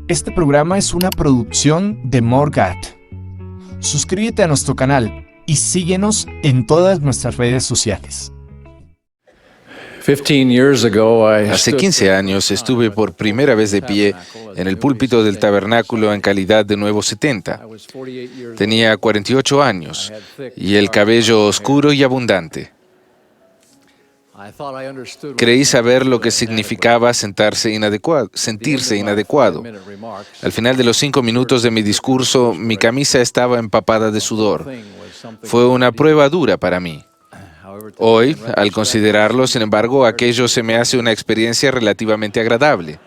Este programa es una producción de Morgat. Suscríbete a nuestro canal y síguenos en todas nuestras redes sociales. Hace 15 años estuve por primera vez de pie en el púlpito del tabernáculo en calidad de nuevo 70. Tenía 48 años y el cabello oscuro y abundante. Creí saber lo que significaba sentirse inadecuado. Al final de los 5 minutos de mi discurso, mi camisa estaba empapada de sudor. Fue una prueba dura para mí. Hoy, al considerarlo, sin embargo, aquello se me hace una experiencia relativamente agradable.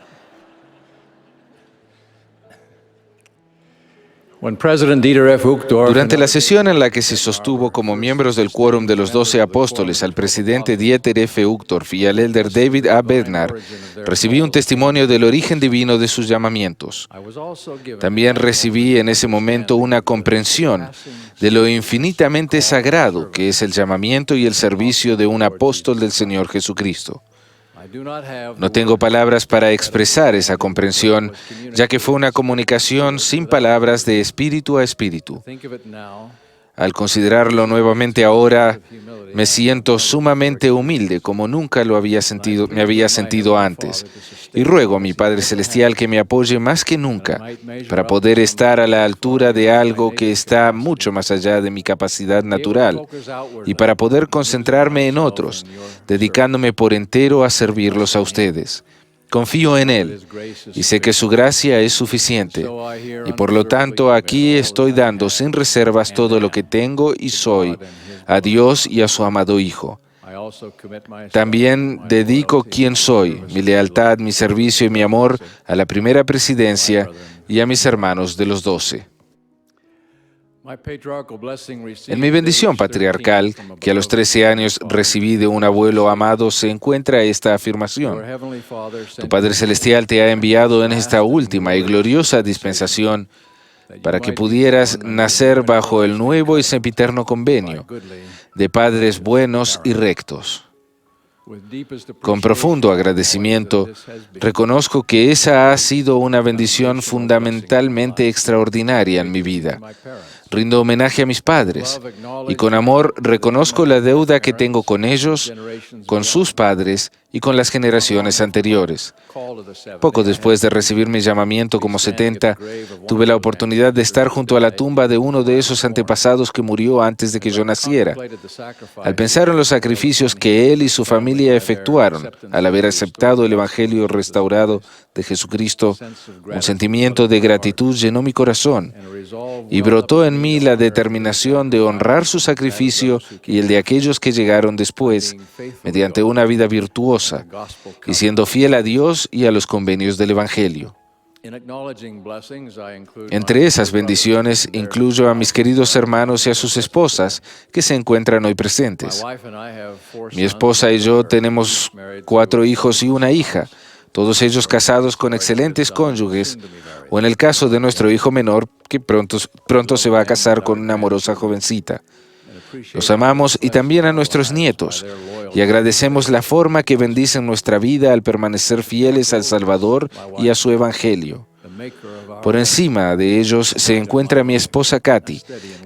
Durante la sesión en la que se sostuvo como miembros del quórum de los 12 apóstoles al presidente Dieter F. Uchtdorf y al elder David A. Bednar, recibí un testimonio del origen divino de sus llamamientos. También recibí en ese momento una comprensión de lo infinitamente sagrado que es el llamamiento y el servicio de un apóstol del Señor Jesucristo. No tengo palabras para expresar esa comprensión, ya que fue una comunicación sin palabras de espíritu a espíritu. Al considerarlo nuevamente ahora, me siento sumamente humilde como nunca me había sentido antes. Y ruego a mi Padre Celestial que me apoye más que nunca para poder estar a la altura de algo que está mucho más allá de mi capacidad natural y para poder concentrarme en otros, dedicándome por entero a servirlos a ustedes. Confío en Él y sé que su gracia es suficiente y por lo tanto aquí estoy dando sin reservas todo lo que tengo y soy a Dios y a su amado Hijo. También dedico quién soy, mi lealtad, mi servicio y mi amor a la primera presidencia y a mis hermanos de los 12. En mi bendición patriarcal, que a los 13 años recibí de un abuelo amado, se encuentra esta afirmación. Tu Padre Celestial te ha enviado en esta última y gloriosa dispensación para que pudieras nacer bajo el nuevo y sempiterno convenio de padres buenos y rectos. Con profundo agradecimiento, reconozco que esa ha sido una bendición fundamentalmente extraordinaria en mi vida. Rindo homenaje a mis padres y con amor reconozco la deuda que tengo con ellos, con sus padres y con las generaciones anteriores. Poco después de recibir mi llamamiento como 70, tuve la oportunidad de estar junto a la tumba de uno de esos antepasados que murió antes de que yo naciera. Al pensar en los sacrificios que él y su familia efectuaron al haber aceptado el Evangelio restaurado de Jesucristo, un sentimiento de gratitud llenó mi corazón y brotó en mí la determinación de honrar su sacrificio y el de aquellos que llegaron después, mediante una vida virtuosa y siendo fiel a Dios y a los convenios del Evangelio. Entre esas bendiciones incluyo a mis queridos hermanos y a sus esposas que se encuentran hoy presentes. Mi esposa y yo tenemos 4 hijos y una hija, todos ellos casados con excelentes cónyuges, o en el caso de nuestro hijo menor, que pronto se va a casar con una amorosa jovencita. Los amamos y también a nuestros nietos, y agradecemos la forma que bendicen nuestra vida al permanecer fieles al Salvador y a su Evangelio. Por encima de ellos se encuentra mi esposa Katy,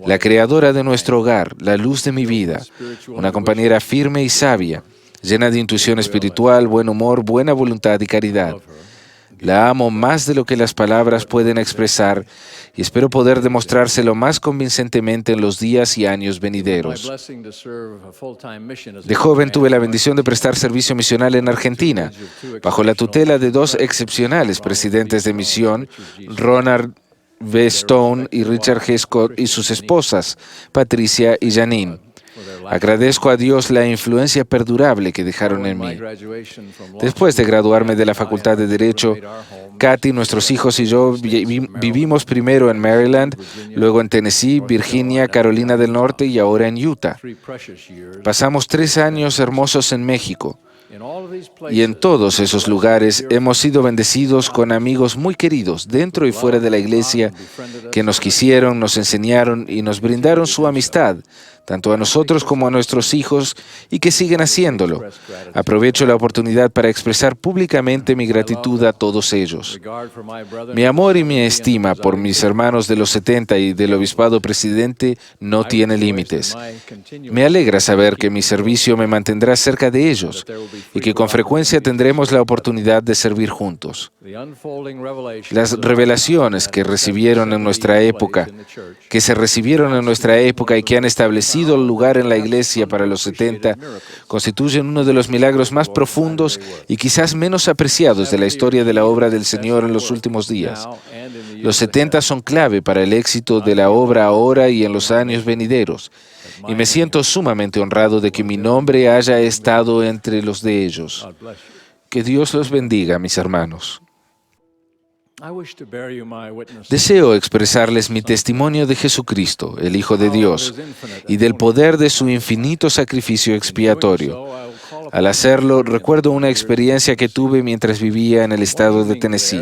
la creadora de nuestro hogar, la luz de mi vida, una compañera firme y sabia, llena de intuición espiritual, buen humor, buena voluntad y caridad. La amo más de lo que las palabras pueden expresar y espero poder demostrárselo más convincentemente en los días y años venideros. De joven tuve la bendición de prestar servicio misional en Argentina, bajo la tutela de 2 excepcionales presidentes de misión, Ronald V. Stone y Richard G. Scott, y sus esposas, Patricia y Janine. Agradezco a Dios la influencia perdurable que dejaron en mí. Después de graduarme de la Facultad de Derecho, Katy, nuestros hijos y yo vivimos primero en Maryland, luego en Tennessee, Virginia, Carolina del Norte y ahora en Utah. Pasamos 3 años hermosos en México. Y en todos esos lugares hemos sido bendecidos con amigos muy queridos dentro y fuera de la iglesia que nos quisieron, nos enseñaron y nos brindaron su amistad tanto a nosotros como a nuestros hijos, y que siguen haciéndolo. Aprovecho la oportunidad para expresar públicamente mi gratitud a todos ellos. Mi amor y mi estima por mis hermanos de los 70 y del obispado presidente no tiene límites. Me alegra saber que mi servicio me mantendrá cerca de ellos y que con frecuencia tendremos la oportunidad de servir juntos. Las revelaciones que se recibieron en nuestra época y que han establecido el lugar en la Iglesia para los 70 constituyen uno de los milagros más profundos y quizás menos apreciados de la historia de la obra del Señor en los últimos días. Los 70 son clave para el éxito de la obra ahora y en los años venideros, y me siento sumamente honrado de que mi nombre haya estado entre los de ellos. Que Dios los bendiga, mis hermanos. Deseo expresarles mi testimonio de Jesucristo, el Hijo de Dios, y del poder de su infinito sacrificio expiatorio. Al hacerlo, recuerdo una experiencia que tuve mientras vivía en el estado de Tennessee.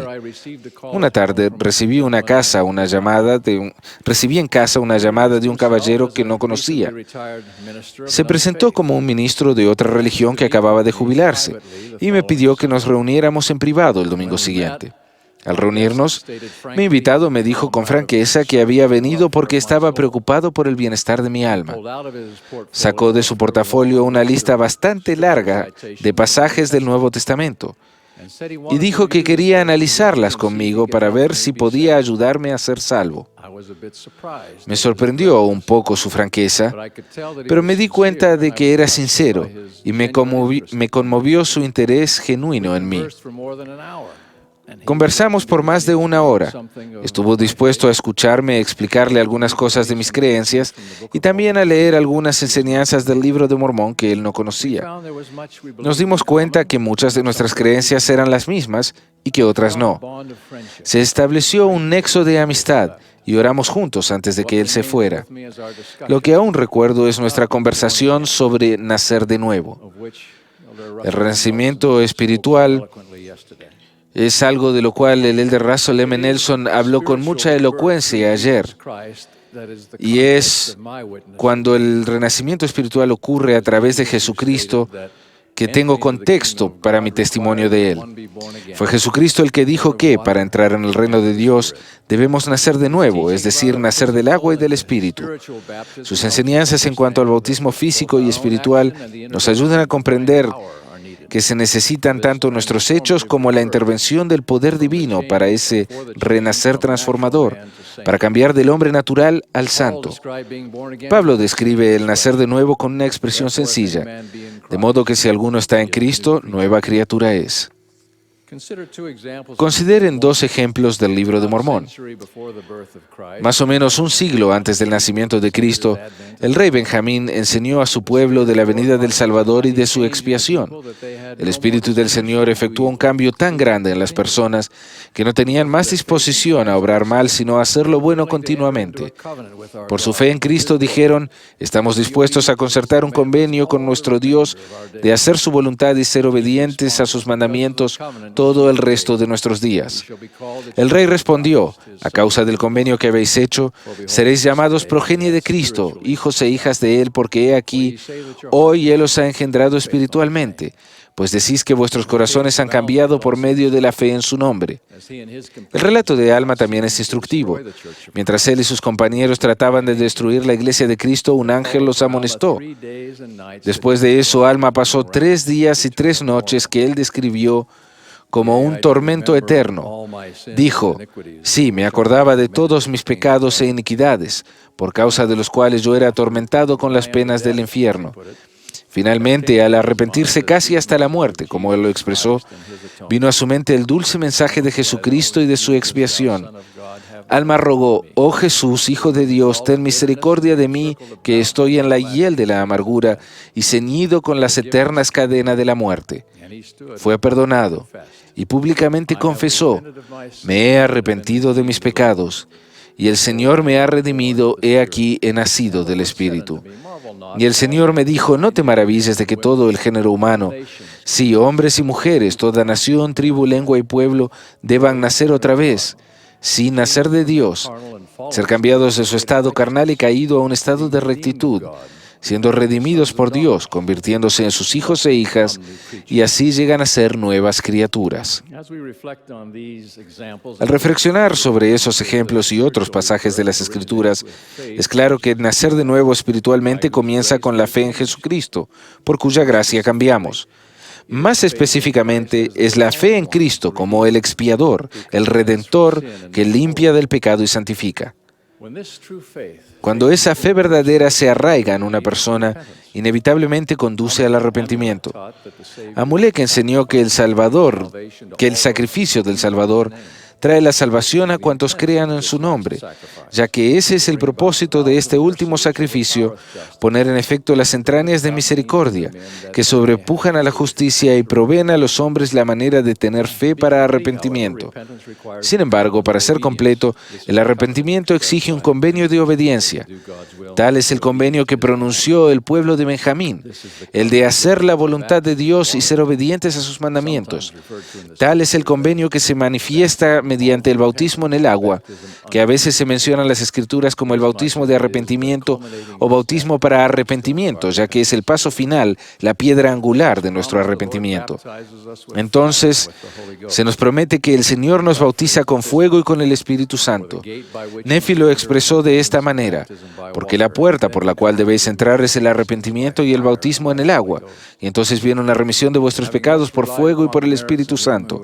Una tarde recibí en casa una llamada de un caballero que no conocía. Se presentó como un ministro de otra religión que acababa de jubilarse y me pidió que nos reuniéramos en privado el domingo siguiente. Al reunirnos, mi invitado me dijo con franqueza que había venido porque estaba preocupado por el bienestar de mi alma. Sacó de su portafolio una lista bastante larga de pasajes del Nuevo Testamento y dijo que quería analizarlas conmigo para ver si podía ayudarme a ser salvo. Me sorprendió un poco su franqueza, pero me di cuenta de que era sincero y me conmovió su interés genuino en mí. Conversamos por más de una hora. Estuvo dispuesto a escucharme explicarle algunas cosas de mis creencias y también a leer algunas enseñanzas del Libro de Mormón que él no conocía. Nos dimos cuenta que muchas de nuestras creencias eran las mismas y que otras no. Se estableció un nexo de amistad y oramos juntos antes de que él se fuera. Lo que aún recuerdo es nuestra conversación sobre nacer de nuevo. El renacimiento espiritual es algo de lo cual el elder Russell M. Nelson habló con mucha elocuencia ayer. Y es cuando el renacimiento espiritual ocurre a través de Jesucristo que tengo contexto para mi testimonio de Él. Fue Jesucristo el que dijo que, para entrar en el reino de Dios, debemos nacer de nuevo, es decir, nacer del agua y del Espíritu. Sus enseñanzas en cuanto al bautismo físico y espiritual nos ayudan a comprender que se necesitan tanto nuestros hechos como la intervención del poder divino para ese renacer transformador, para cambiar del hombre natural al santo. Pablo describe el nacer de nuevo con una expresión sencilla, de modo que si alguno está en Cristo, nueva criatura es. Consideren dos ejemplos del Libro de Mormón. Más o menos un siglo antes del nacimiento de Cristo, el rey Benjamín enseñó a su pueblo de la venida del Salvador y de su expiación. El Espíritu del Señor efectuó un cambio tan grande en las personas que no tenían más disposición a obrar mal, sino a hacer lo bueno continuamente. Por su fe en Cristo dijeron, estamos dispuestos a concertar un convenio con nuestro Dios de hacer su voluntad y ser obedientes a sus mandamientos todo el resto de nuestros días. El rey respondió, a causa del convenio que habéis hecho, seréis llamados progenie de Cristo, hijos e hijas de Él, porque he aquí, hoy Él os ha engendrado espiritualmente, pues decís que vuestros corazones han cambiado por medio de la fe en su nombre. El relato de Alma también es instructivo. Mientras él y sus compañeros trataban de destruir la iglesia de Cristo, un ángel los amonestó. Después de eso, Alma pasó 3 días y 3 noches que él describió como un tormento eterno. Dijo, sí, me acordaba de todos mis pecados e iniquidades, por causa de los cuales yo era atormentado con las penas del infierno. Finalmente, al arrepentirse casi hasta la muerte, como él lo expresó, vino a su mente el dulce mensaje de Jesucristo y de su expiación. Alma rogó, oh Jesús, Hijo de Dios, ten misericordia de mí, que estoy en la hiel de la amargura y ceñido con las eternas cadenas de la muerte. Fue perdonado y públicamente confesó, me he arrepentido de mis pecados, y el Señor me ha redimido, he aquí he nacido del Espíritu. Y el Señor me dijo, no te maravilles de que todo el género humano, sí, hombres y mujeres, toda nación, tribu, lengua y pueblo, deban nacer otra vez, sí, nacer de Dios, ser cambiados de su estado carnal y caído a un estado de rectitud, siendo redimidos por Dios, convirtiéndose en sus hijos e hijas, y así llegan a ser nuevas criaturas. Al reflexionar sobre esos ejemplos y otros pasajes de las Escrituras, es claro que nacer de nuevo espiritualmente comienza con la fe en Jesucristo, por cuya gracia cambiamos. Más específicamente, es la fe en Cristo como el expiador, el redentor, que limpia del pecado y santifica. Cuando esa fe verdadera se arraiga en una persona, inevitablemente conduce al arrepentimiento. Amulek enseñó que el sacrificio del Salvador trae la salvación a cuantos crean en su nombre, ya que ese es el propósito de este último sacrificio, poner en efecto las entrañas de misericordia, que sobrepujan a la justicia y proveen a los hombres la manera de tener fe para arrepentimiento. Sin embargo, para ser completo, el arrepentimiento exige un convenio de obediencia. Tal es el convenio que pronunció el pueblo de Benjamín, el de hacer la voluntad de Dios y ser obedientes a sus mandamientos. Tal es el convenio que se manifiesta mediante el bautismo en el agua, que a veces se menciona en las Escrituras como el bautismo de arrepentimiento o bautismo para arrepentimiento, ya que es el paso final, la piedra angular de nuestro arrepentimiento. Entonces, se nos promete que el Señor nos bautiza con fuego y con el Espíritu Santo. Nefi lo expresó de esta manera: porque la puerta por la cual debéis entrar es el arrepentimiento y el bautismo en el agua, y entonces viene una remisión de vuestros pecados por fuego y por el Espíritu Santo.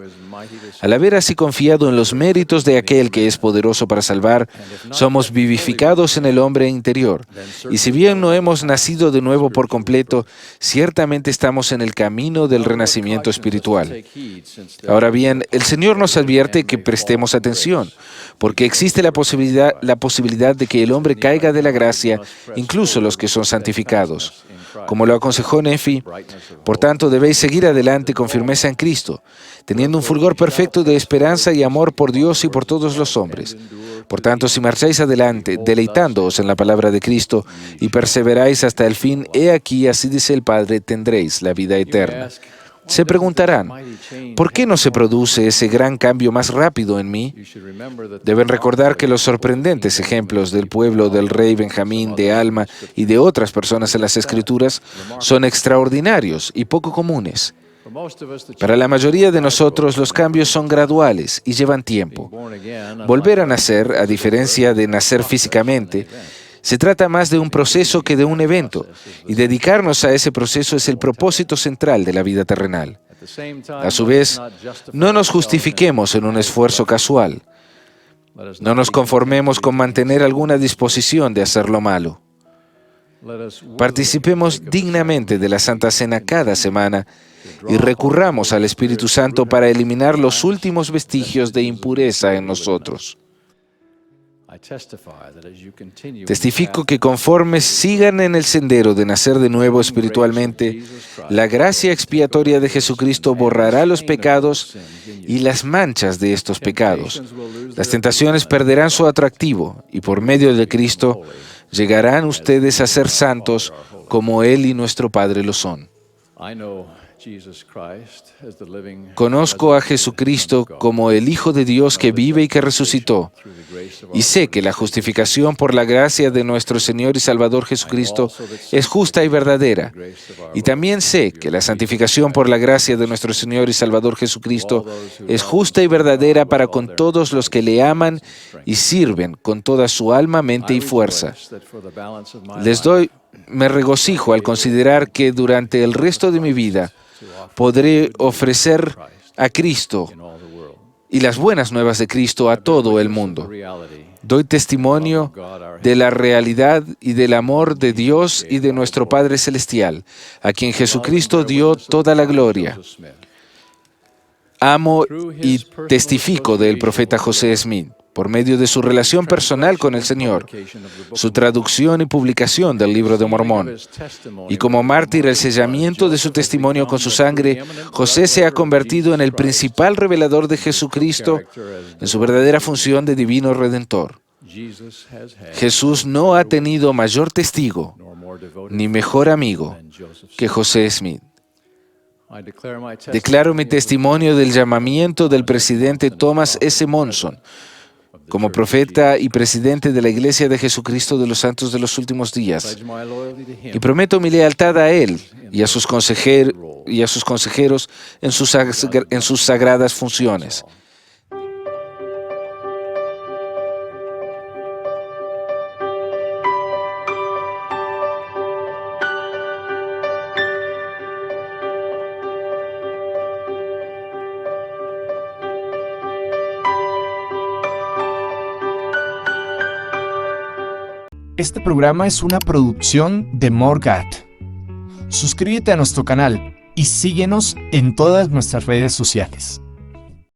Al haber así confiado en los méritos de aquel que es poderoso para salvar, somos vivificados en el hombre interior. Y si bien no hemos nacido de nuevo por completo, ciertamente estamos en el camino del renacimiento espiritual. Ahora bien, el Señor nos advierte que prestemos atención, porque existe la posibilidad de que el hombre caiga de la gracia, incluso los que son santificados. Como lo aconsejó Nefi, por tanto debéis seguir adelante con firmeza en Cristo, teniendo un fulgor perfecto de esperanza y amor por Dios y por todos los hombres. Por tanto, si marcháis adelante, deleitándoos en la palabra de Cristo y perseveráis hasta el fin, he aquí, así dice el Padre, tendréis la vida eterna. Se preguntarán, ¿por qué no se produce ese gran cambio más rápido en mí? Deben recordar que los sorprendentes ejemplos del pueblo del rey Benjamín, de Alma y de otras personas en las Escrituras son extraordinarios y poco comunes. Para la mayoría de nosotros los cambios son graduales y llevan tiempo. Volver a nacer, a diferencia de nacer físicamente, se trata más de un proceso que de un evento, y dedicarnos a ese proceso es el propósito central de la vida terrenal. A su vez, no nos justifiquemos en un esfuerzo casual. No nos conformemos con mantener alguna disposición de hacer lo malo. Participemos dignamente de la Santa Cena cada semana y recurramos al Espíritu Santo para eliminar los últimos vestigios de impureza en nosotros. Testifico que conforme sigan en el sendero de nacer de nuevo espiritualmente, la gracia expiatoria de Jesucristo borrará los pecados y las manchas de estos pecados. Las tentaciones perderán su atractivo y por medio de Cristo llegarán ustedes a ser santos como Él y nuestro Padre lo son. Conozco a Jesucristo como el Hijo de Dios que vive y que resucitó, y sé que la justificación por la gracia de nuestro Señor y Salvador Jesucristo es justa y verdadera, y también sé que la santificación por la gracia de nuestro Señor y Salvador Jesucristo es justa y verdadera para con todos los que le aman y sirven con toda su alma, mente y fuerza. Me regocijo al considerar que durante el resto de mi vida podré ofrecer a Cristo y las buenas nuevas de Cristo a todo el mundo. Doy testimonio de la realidad y del amor de Dios y de nuestro Padre Celestial, a quien Jesucristo dio toda la gloria. Amo y testifico del profeta José Smith, por medio de su relación personal con el Señor, su traducción y publicación del Libro de Mormón, y como mártir el sellamiento de su testimonio con su sangre, José se ha convertido en el principal revelador de Jesucristo en su verdadera función de divino redentor. Jesús no ha tenido mayor testigo ni mejor amigo que José Smith. Declaro mi testimonio del llamamiento del presidente Thomas S. Monson, como profeta y presidente de la Iglesia de Jesucristo de los Santos de los Últimos Días. Y prometo mi lealtad a Él y a sus consejeros en sus sagradas funciones. Este programa es una producción de Morgat. Suscríbete a nuestro canal y síguenos en todas nuestras redes sociales.